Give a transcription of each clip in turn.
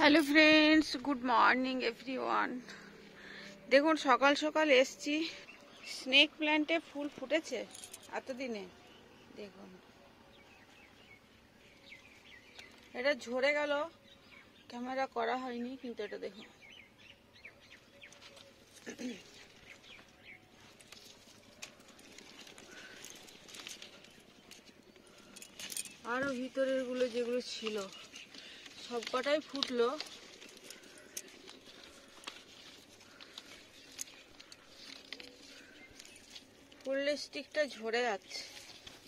Hello friends, good morning everyone. দেখুন সকাল সকাল এসছি, স্নেক প্ল্যান্টে ফুল ফুটেছে এতদিনে। দেখুন এটা ঝরে গেল, ক্যামেরা করা হয়নি, কিন্তু এটা দেখুন আরো ভিতরের গুলো যেগুলো ছিল সব কটাই ফুটলো। ফুলের স্টিকটা ঝরে যাচ্ছে,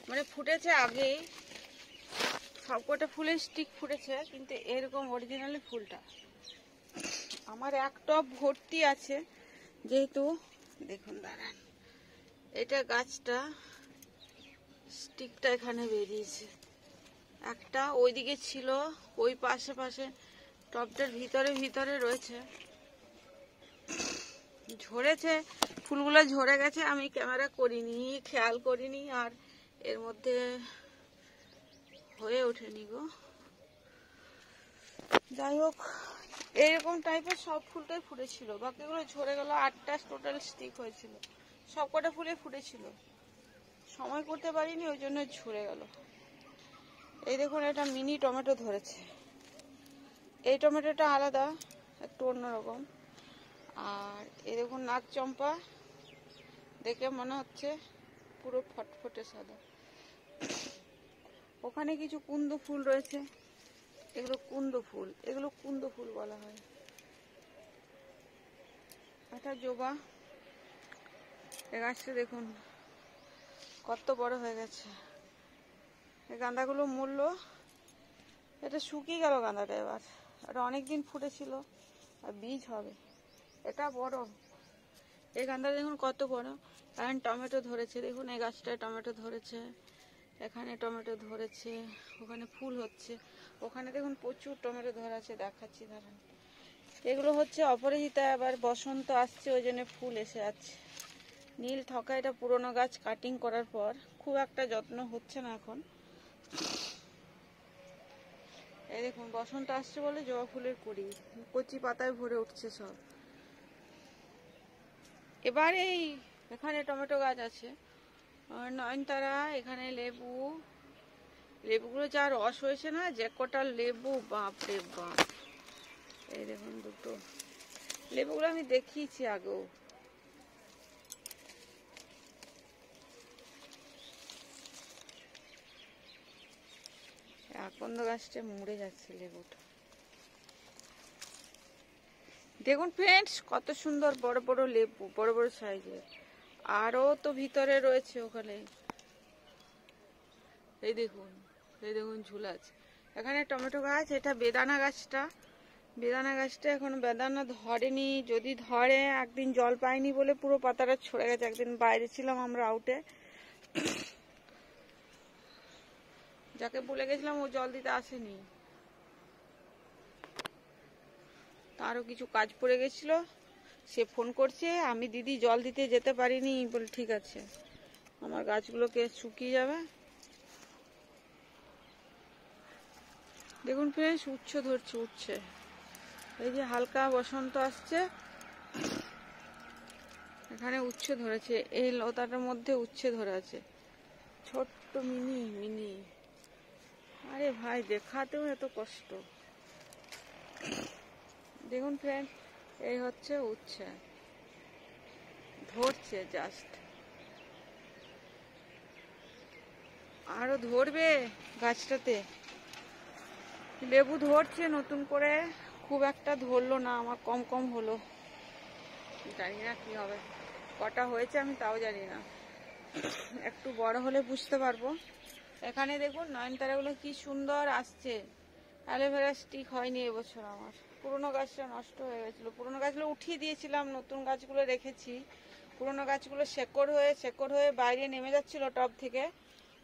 মানে ফুটেছে আগেই, সবকটা ফুলের স্টিক ফুটেছে, কিন্তু এরকম অরিজিনালি ফুলটা আমার এক টব ভর্তি আছে। যেহেতু দেখুন দাঁড়ান, এটা গাছটা স্টিকটা এখানে বেরিয়েছে, একটা ওইদিকে ছিল, ওই পাশে পাশে টবটার ভিতরে ভিতরে রয়েছে। ঝরেছে, ফুলগুলো ঝরে গেছে, আমি ক্যামেরা করিনি, খেয়াল করিনি, আর এর মধ্যে হয়ে ওঠেনি গো। যাই হোক, এইরকম টাইপের সব ফুলটাই ফুটেছিল, বাকিগুলো ঝরে গেল। 8টা টোটাল স্টিক হয়েছিল, সব কটা ফুলে ফুটেছিল, সময় করতে পারিনি, ওই জন্য ঝরে গেল। এই দেখুন, এটা মিনি টমেটো ধরেছে। এই টমেটোটা আলাদা, একটু অন্যরকম। আর এই দেখুন নাগ চম্পা, দেখে মনে হচ্ছে পুরো ফটফটে সাদা। ওখানে কিছু কুন্দ ফুল রয়েছে, এগুলো কুন্দ ফুল, এগুলো কুন্দ ফুল বলা হয়। এটা জবা, এই গাছটা দেখুন কত বড় হয়ে গেছে। এই গাঁদাগুলো মূল্য, এটা শুকিয়ে গেল গাঁদাটা, এবার এটা অনেকদিন ফুটেছিল আর বীজ হবে। এটা বড়, এই গাঁদা দেখুন কত বড়। কারণ টমেটো ধরেছে, দেখুন এই গাছটায় টমেটো ধরেছে, এখানে টমেটো ধরেছে, ওখানে ফুল হচ্ছে, ওখানে দেখুন প্রচুর টমেটো ধরেছে, দেখাচ্ছি দাঁড়ান। এগুলো হচ্ছে অপরাজিতা, আবার বসন্ত আসছে ওই জন্য ফুল এসে যাচ্ছে। নীল থকা, এটা পুরনো গাছ, কাটিং করার পর খুব একটা যত্ন হচ্ছে না এখন। এই দেখুন বসন্ত আসছে বলে জবা ফুলের কুড়ি কচি পাতায় ভরে উঠছে সব। এবার এই এখানে টমেটো গাছ আছে, নয়নতারা, এখানে লেবু, লেবুগুলো যা রস হয়েছে না, যে কটা লেবু, বাপরে বাপ। এই দেখুন দুটো লেবুগুলো আমি দেখিয়েছি আগেও। আকন্দ গাছটা মরে যাচ্ছে লেবুটা। দেখুন ফ্রেন্ডস, কত সুন্দর বড় বড় লেবু, বড় বড় সাইজের। আরো তো ভিতরে রয়েছে ওখানে, এই দেখুন, এই দেখুন ঝুলা আছে। এখানে টমেটো গাছ, এটা বেদানা গাছটা, বেদানা গাছটা এখন বেদানা ধরেনি, যদি ধরে, একদিন জল পাইনি বলে পুরো পাতাটা ছড়ে গেছে। একদিন বাইরে ছিলাম আমরা আউটে, যাকে বলে গেছিলাম ও জল দিতে আসেনি, তারও কিছু কাজ পড়ে গেছিল, সে ফোন করছে, আমি দিদি জল দিতে যেতে পারিনি, বলে ঠিক আছে, আমার গাছগুলোকে শুকিয়ে যাবে। দেখুন ফ্রেন্ডস, উচ্ছে ধরছে, উচ্ছে, এই যে হালকা বসন্ত আসছে, এখানে উচ্ছে ধরেছে, এই লতাটার মধ্যে উচ্ছে ধরে আছে, ছোট্ট মিনি মিনি। আরে ভাই, দেখাতেও এত কষ্ট। দেখুন ফ্রেন্ড, এই হচ্ছে উচ্ছে, ধরছে জাস্ট, আরো ধরবে গাছটাতে। লেবু ধরছে নতুন করে, খুব একটা ধরলো না, আমার কম কম হলো, জানি না কি হবে, কটা হয়েছে আমি তাও জানি না, একটু বড় হলে বুঝতে পারবো। এখানে দেখুন নয়নতারাগুলো কি সুন্দর আসছে। অ্যালোভেরা স্টিক হয়নি এবছর আমার, পুরোনো গাছটা নষ্ট হয়ে গেছিলো, পুরোনো গাছগুলো উঠিয়ে দিয়েছিলাম, নতুন গাছগুলো রেখেছি। পুরোনো গাছগুলো শেকড় হয়ে বাইরে নেমে যাচ্ছিল টব থেকে,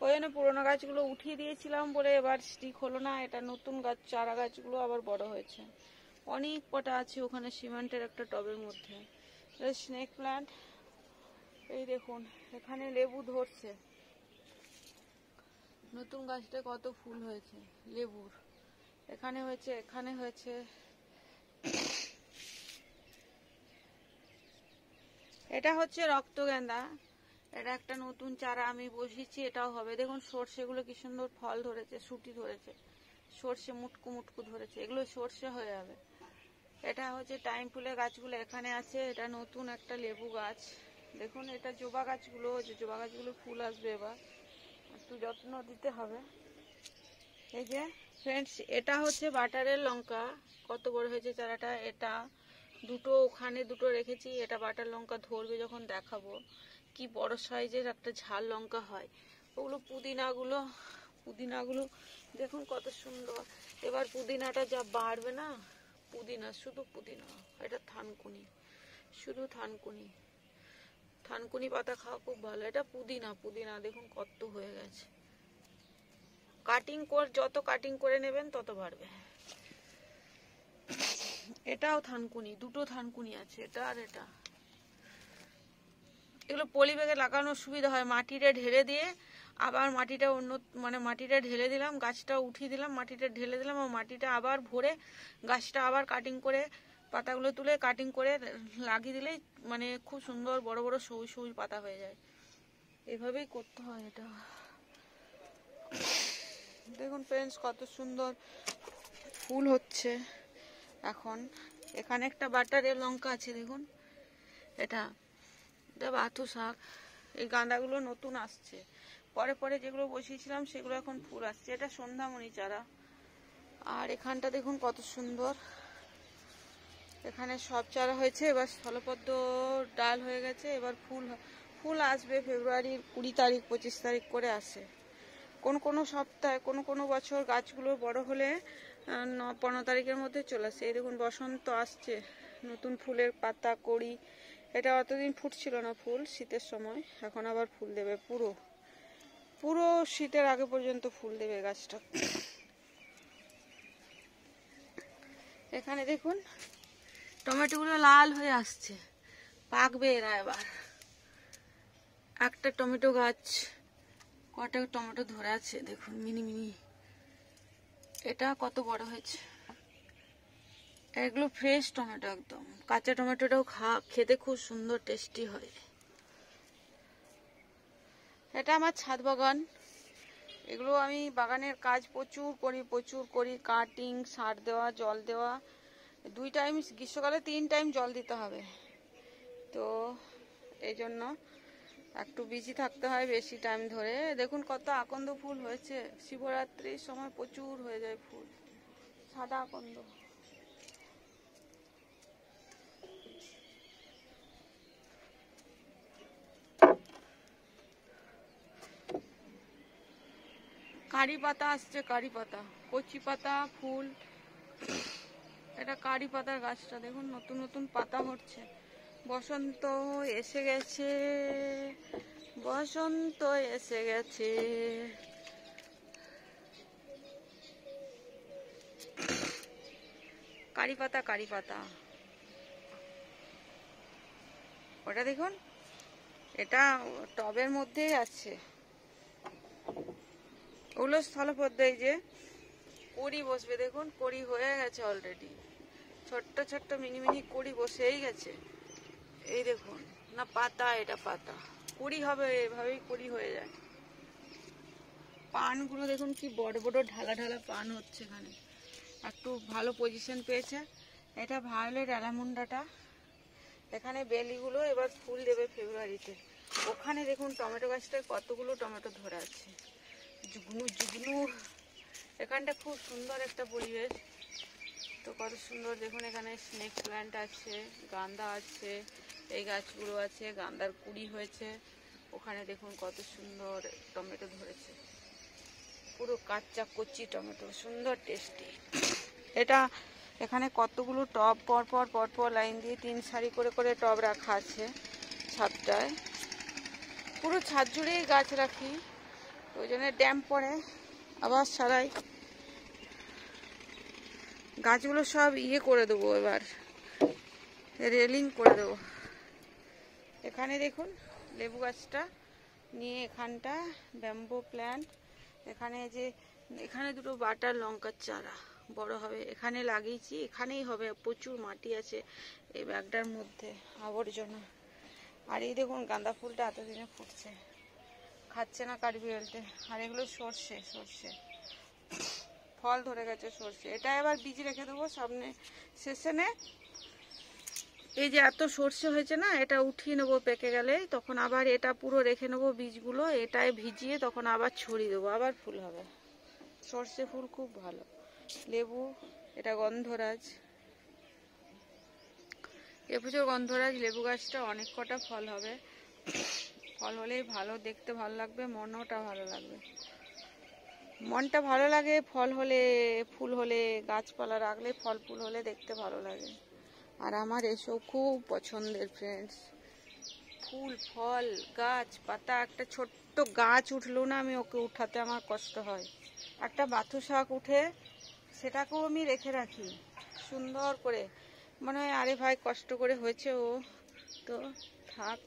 ওই জন্য পুরোনো গাছগুলো উঠিয়ে দিয়েছিলাম বলে এবার স্টিক হলো না। এটা নতুন গাছ, চারা গাছগুলো আবার বড় হয়েছে, অনেক কটা আছে ওখানে সিমেন্টের একটা টবের মধ্যে। স্নেক প্ল্যান্ট, এই দেখুন এখানে লেবু ধরছে, নতুন গাছটা কত ফুল হয়েছে লেবুর, এখানে হয়েছে, এখানে হয়েছে, এটা হচ্ছে রক্তগেন্দা, এটা একটা নতুন চারা আমি বসিয়েছি, এটাও হবে। দেখুন সর্ষেগুলো কি সুন্দর ফল ধরেছে, শুটি ধরেছে, সর্ষে মুটকু মুটকু ধরেছে, এগুলো সর্ষে হয়ে যাবে। এটা হচ্ছে টাইম ফুলের গাছগুলো এখানে আছে। এটা নতুন একটা লেবু গাছ, দেখুন এটা জবা গাছগুলো, জবা গাছগুলো ফুল আসবে, এবার একটু যত্ন দিতে হবে। এই যে ফ্রেন্ডস, এটা হচ্ছে বাটারের লঙ্কা, কত বড় হয়েছে চারাটা। এটা দুটো, ওখানে দুটো রেখেছি। এটা বাটার লঙ্কা ধরবে যখন দেখাবো। কি বড় সাইজের একটা ঝাল লঙ্কা হয়। ওগুলো পুদিনাগুলো দেখুন কত সুন্দর। এবার পুদিনাটা যা বাড়বে না, পুদিনা, শুধু পুদিনা। এটা থানকুনি, শুধু থানকুনি, থানকুনি পাতা খাওয়া খুব ভালো। এটা পুদিনা দেখুন কত হয়ে গেছে। যত কাটিং করে নেবেন তত বাড়বে। এটাও থানকুনি, দুটো থানকুনি আছে, এটা আর এটা। এগুলো পলি ব্যাগে লাগানোর সুবিধা হয়। মাটিটা ঢেলে দিয়ে আবার মাটিটা মাটিটা ঢেলে দিলাম, গাছটা উঠিয়ে দিলাম, মাটিটা ঢেলে দিলাম, আর মাটিটা আবার ভরে গাছটা আবার কাটিং করে, পাতাগুলো তুলে কাটিং করে লাগিয়ে দিলেই খুব সুন্দর বড় বড় সবুজ সবুজ পাতা হয়ে যায়। এভাবেই করতে হয় এটা। দেখুন ফ্রেন্ডস কত সুন্দর ফুল হচ্ছে এখন। এখানে একটা বাটারের লঙ্কা আছে, দেখুন এটা বাথু শাক। এই গাঁদাগুলো নতুন আসছে, পরে পরে যেগুলো বসিয়েছিলাম সেগুলো এখন ফুল আসছে। এটা সন্ধ্যামণি চারা। আর এখানটা দেখুন কত সুন্দর, এখানে সব চারা হয়েছে। এবার স্থলপদ্ম ডাল হয়ে গেছে, এবার ফুল আসবে ফেব্রুয়ারির 20 তারিখ 25 তারিখ করে আসে। কোন সপ্তাহে কোন বছর গাছগুলো বড় হলে 15 তারিখের মধ্যে চলে আসে। এই দেখুন বসন্ত আসছে, নতুন ফুলের পাতা, কড়ি। এটা অতদিন ফুটছিল না ফুল, শীতের সময়, এখন আবার ফুল দেবে। পুরো শীতের আগে পর্যন্ত ফুল দেবে গাছটা। এখানে দেখুন টমেটোগুলো লাল হয়ে আসছে, পাকবে এরা এবার। একটা টমেটো গাছ কটা টমেটো ধরে আছে দেখুন, মিনি মিনি। এটা কত বড় হয়েছে। এগুলো ফ্রেশ টমেটো, একদম কাঁচা টমেটোটাও খেতে খুব সুন্দর টেস্টি হয়। এটা আমার ছাদ বাগান। এগুলো আমি বাগানের কাজ প্রচুর করি, কাটিং, সার দেওয়া, জল দেওয়া। 2 টাইম, গ্রীষ্মকালে 3 টাইম জল দিতে হবে। তো এই জন্য একটু বিজি থাকতে হয় বেশি টাইম ধরে। দেখুন কত আকন্দ ফুল হয়েছে, শিবরাত্রির সময় প্রচুর হয়ে যায় ফুল, সাদা আকন্দ। কারি পাতা আসছে, কারি পাতা, কচি পাতা ফুল। এটা কারি পাতার গাছটা দেখুন, নতুন নতুন পাতা হচ্ছে। বসন্ত এসে গেছে, বসন্ত এসে গেছে। কারি পাতা, কারি পাতা। ওটা দেখুন, এটা টবের মধ্যেই আছে। ওগুলো স্থলপদ্ম। এই যে কড়ি বসবে, দেখুন কড়ি হয়ে গেছে অলরেডি, ছোট্ট ছোট্ট মিনি মিনি কড়ি বসেই গেছে। এই দেখুন না, পাতা, এটা পাতা, কুড়ি হবে, এভাবেই কুড়ি হয়ে যায়। পানগুলো দেখুন কি বড় বড় ঢালা ঢালা পান হচ্ছে এখানে, একটু ভালো পজিশন পেয়েছে। এটা ভায়োলেট অ্যালামুন্ডাটা। এখানে বেলিগুলো এবার ফুল দেবে ফেব্রুয়ারিতে। ওখানে দেখুন টমেটো গাছটায় কতগুলো টমেটো ধরে আছে, জুগনু জুগনু। এখানটা খুব সুন্দর একটা পরিবেশ। তো কত সুন্দর দেখুন, এখানে স্নেক প্ল্যান্ট আছে, গাঁদা আছে, এই গাছগুলো আছে, গাঁদার কুড়ি হয়েছে। ওখানে দেখুন কত সুন্দর টমেটো ধরেছে, পুরো কাঁচা কচি টমেটো, সুন্দর টেস্টি। এটা এখানে কতগুলো টব পরপর লাইন দিয়ে 3 সারি করে টব রাখা আছে ছাদটায়। পুরো ছাদ জুড়েই গাছ রাখি, ওই জন্য ড্যাম পড়ে আবার সারাই। গাছগুলো সব করে দেবো, এবার রেলিং করে দেবো। এখানে দেখুন লেবু গাছটা নিয়ে, এখানটা ব্যাম্বো প্ল্যান্ট। এখানে দুটো বাটার লঙ্কার চারা বড় হবে, এখানে লাগিয়েছি, এখানেই হবে। প্রচুর মাটি আছে এই ব্যাগটার মধ্যে, আবর্জনা। আর এই দেখুন গাঁদা ফুলটা এতদিনে ফুটছে, খাচ্ছে না কাঠবিড়ালতে। আর এগুলো সর্ষে, সর্ষে ফল ধরে গেছে সর্ষে। এটা এবার বীজ রেখে দেবো সামনে সেশনে। এই যে এত সর্ষে হয়েছে না, এটা উঠিয়ে নেবো পেকে গেলে, তখন আবার এটা পুরো রেখে নেবো বীজগুলো, এটাই ভিজিয়ে তখন আবার ছড়িয়ে দেবো, আবার ফুল হবে। সর্ষে ফুল খুব ভালো। লেবু, এটা গন্ধরাজ, এবছর গন্ধরাজ লেবু গাছটা অনেক কটা ফল হবে। ফল হলেই ভালো, দেখতে ভালো লাগবে, মনটা ভালো লাগবে। মনটা ভালো লাগে ফল হলে, ফুল হলে, গাছপালা রাখলে ফল ফুল হলে দেখতে ভালো লাগে। আর আমার এসব খুব পছন্দের ফ্রেন্ডস, ফুল ফল গাছ পাতা। একটা ছোট্ট গাছ উঠলো না, আমি ওকে উঠাতে আমার কষ্ট হয়। একটা বাথু শাক উঠে সেটাকেও আমি রেখে রাখি সুন্দর করে, মনে হয় আরে ভাই কষ্ট করে হয়েছে ও, তো থাক,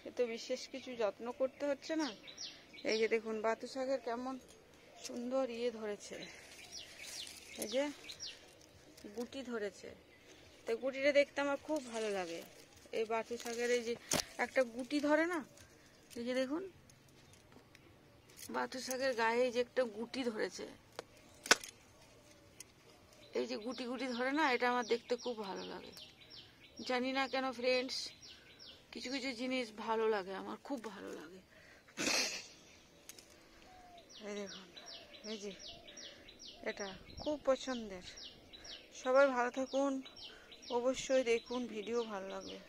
এ তো বিশেষ কিছু যত্ন করতে হচ্ছে না। এই যে দেখুন বাথু শাকের কেমন সুন্দর ধরেছে, এই যে গুটি ধরেছে। তো গুটিটা দেখতে আমার খুব ভালো লাগে। এই বাথু শাকের এই যে একটা গুটি ধরে না, এই যে দেখুন বাথু শাকের গায়ে যে একটা গুটি ধরেছে, এই যে গুটি গুটি ধরে না, এটা আমার দেখতে খুব ভালো লাগে। জানি না কেন ফ্রেন্ডস, কিছু কিছু জিনিস ভালো লাগে, আমার খুব ভালো লাগে। এই দেখুন, এই যে এটা খুব পছন্দের। সবাই ভালো থাকুন, অবশ্যই দেখুন ভিডিও ভালো লাগবে।